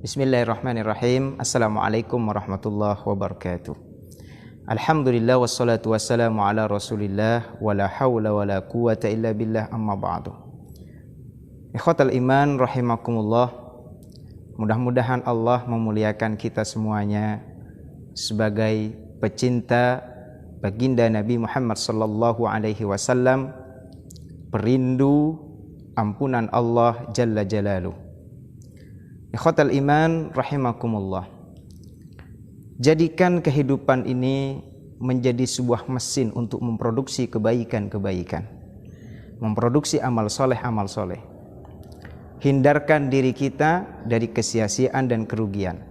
Bismillahirrahmanirrahim. Assalamualaikum warahmatullahi wabarakatuh. Alhamdulillah wassalatu wassalamu ala Rasulillah wala haula wala quwata illa billah, amma ba'du. Ikhwatal iman rahimakumullah. Mudah-mudahan Allah memuliakan kita semuanya sebagai pecinta baginda Nabi Muhammad sallallahu alaihi wasallam, perindu ampunan Allah jalla jalaluhu. Ikhwatal iman rahimakumullah. Jadikan kehidupan ini menjadi sebuah mesin untuk memproduksi kebaikan-kebaikan, memproduksi amal soleh. Hindarkan diri kita dari kesia-siaan dan kerugian.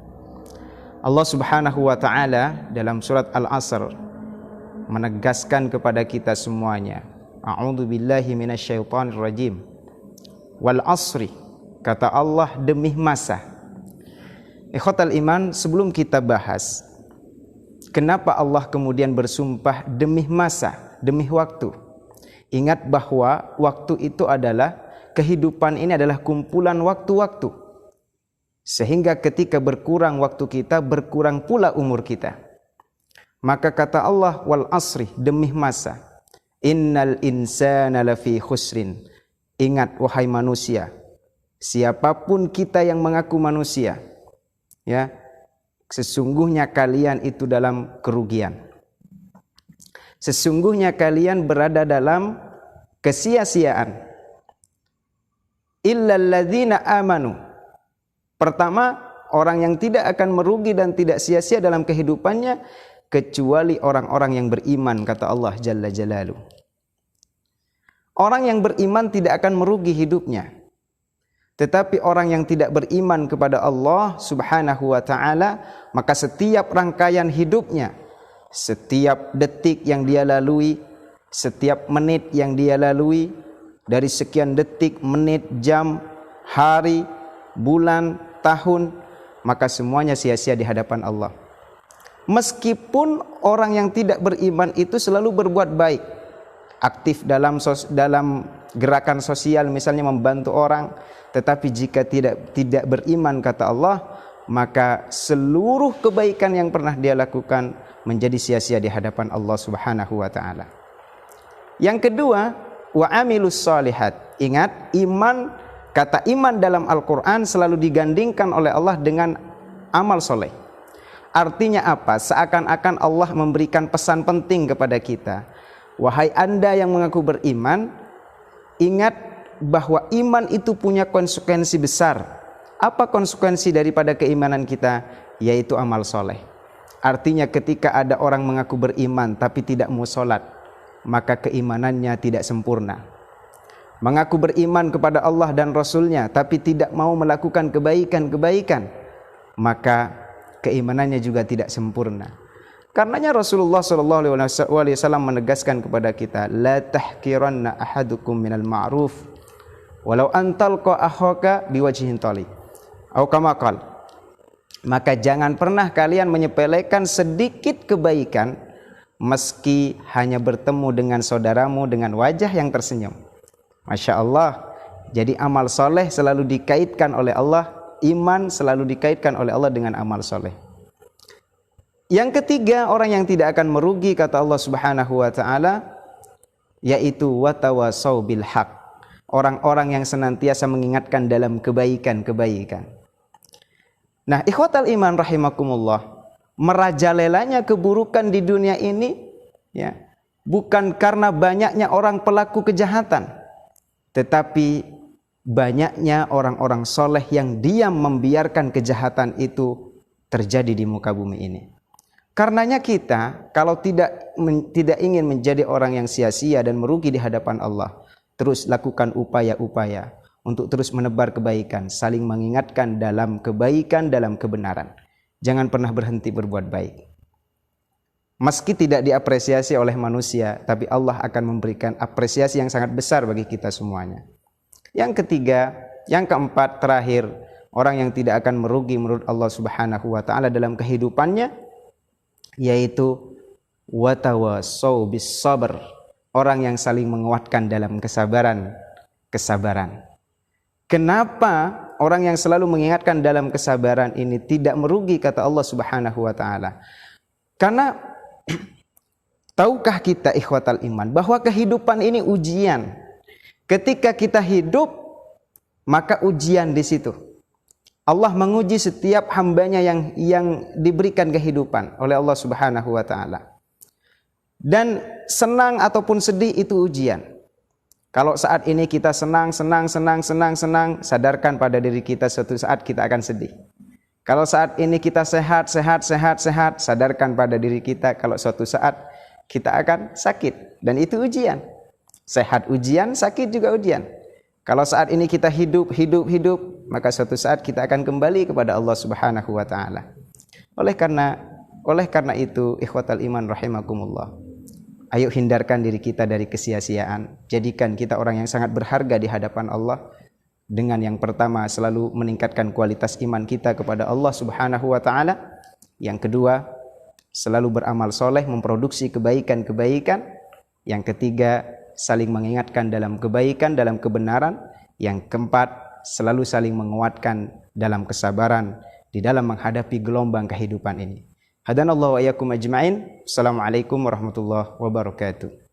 Allah Subhanahu wa ta'ala dalam surat Al-Asr menegaskan kepada kita semuanya, A'udzu billahi minasyaitonir rajim. Wal asri, kata Allah, demi masa. Ikhwatal iman, sebelum kita bahas kenapa Allah kemudian bersumpah demi masa, demi waktu, ingat bahwa waktu itu adalah, kehidupan ini adalah kumpulan waktu-waktu, sehingga ketika berkurang waktu kita, berkurang pula umur kita. Maka kata Allah, wal asri, demi masa, innal insana lafi khusrin. Ingat wahai manusia, siapapun kita yang mengaku manusia, ya, sesungguhnya kalian itu dalam kerugian. Sesungguhnya kalian berada dalam kesia-siaan. Illal ladzina amanu. Pertama, orang yang tidak akan merugi dan tidak sia-sia dalam kehidupannya kecuali orang-orang yang beriman, kata Allah jalla jalaluhu. Orang yang beriman tidak akan merugi hidupnya. Tetapi orang yang tidak beriman kepada Allah Subhanahu wa ta'ala, maka setiap rangkaian hidupnya, setiap detik yang dia lalui, setiap menit yang dia lalui, dari sekian detik, menit, jam, hari, bulan, tahun, maka semuanya sia-sia di hadapan Allah. Meskipun orang yang tidak beriman itu selalu berbuat baik, aktif dalam gerakan sosial, misalnya membantu orang, tetapi jika tidak beriman, kata Allah, maka seluruh kebaikan yang pernah dia lakukan menjadi sia-sia di hadapan Allah Subhanahu wa ta'ala. Yang kedua, wa amilus shalihat. Ingat, iman, kata iman dalam Al-Quran selalu digandingkan oleh Allah dengan amal soleh. Artinya apa? Seakan-akan Allah memberikan pesan penting kepada kita. Wahai Anda yang mengaku beriman, ingat bahwa iman itu punya konsekuensi besar. Apa konsekuensi daripada keimanan kita? Yaitu amal soleh. Artinya ketika ada orang mengaku beriman tapi tidak mau sholat, maka keimanannya tidak sempurna. Mengaku beriman kepada Allah dan Rasulnya tapi tidak mau melakukan kebaikan-kebaikan, maka keimanannya juga tidak sempurna. Karenanya Rasulullah SAW menegaskan kepada kita, la tahkiranna ahadukum minal ma'ruf walau antalqa akhaka biwajhin talib. Atau kama qala, maka jangan pernah kalian menyepelekan sedikit kebaikan meski hanya bertemu dengan saudaramu dengan wajah yang tersenyum. Masya Allah. Jadi amal soleh selalu dikaitkan oleh Allah, iman selalu dikaitkan oleh Allah dengan amal soleh. Yang ketiga, orang yang tidak akan merugi, kata Allah Subhanahu wa ta'ala, yaitu watawasau bil haq. Orang-orang yang senantiasa mengingatkan dalam kebaikan-kebaikan. Nah, ikhwatal iman rahimakumullah, merajalelanya keburukan di dunia ini, ya, bukan karena banyaknya orang pelaku kejahatan, tetapi banyaknya orang-orang soleh yang diam membiarkan kejahatan itu terjadi di muka bumi ini. Karenanya kita kalau tidak ingin menjadi orang yang sia-sia dan merugi di hadapan Allah, terus lakukan upaya-upaya untuk terus menebar kebaikan, saling mengingatkan dalam kebaikan, dalam kebenaran. Jangan pernah berhenti berbuat baik. Meski tidak diapresiasi oleh manusia, tapi Allah akan memberikan apresiasi yang sangat besar bagi kita semuanya. Yang ketiga, yang keempat, terakhir, orang yang tidak akan merugi menurut Allah Subhanahu wa ta'ala dalam kehidupannya, yaitu watawasau bis sabr, orang yang saling menguatkan dalam kesabaran. Kenapa orang yang selalu mengingatkan dalam kesabaran ini tidak merugi, kata Allah Subhanahu wa taala. Karena tahukah kita ikhwatal iman bahwa kehidupan ini ujian. Ketika kita hidup, maka ujian di situ. Allah menguji setiap hambanya yang diberikan kehidupan oleh Allah Subhanahu wa taala. Dan senang ataupun sedih itu ujian. Kalau saat ini kita senang, sadarkan pada diri kita suatu saat kita akan sedih. Kalau saat ini kita sehat, sadarkan pada diri kita kalau suatu saat kita akan sakit. Dan itu ujian. Sehat ujian, sakit juga ujian. Kalau saat ini kita hidup, maka suatu saat kita akan kembali kepada Allah Subhanahu wa taala. Oleh karena itu, ikhwatal iman rahimakumullah. Ayo hindarkan diri kita dari kesia-siaan. Jadikan kita orang yang sangat berharga di hadapan Allah. Dengan yang pertama, selalu meningkatkan kualitas iman kita kepada Allah Subhanahu wa taala. Yang kedua, selalu beramal soleh, memproduksi kebaikan-kebaikan. Yang ketiga, saling mengingatkan dalam kebaikan, dalam kebenaran. Yang keempat, selalu saling menguatkan dalam kesabaran di dalam menghadapi gelombang kehidupan ini. Hadanallahu wa iyyakum ajma'in. Assalamualaikum warahmatullahi wabarakatuh.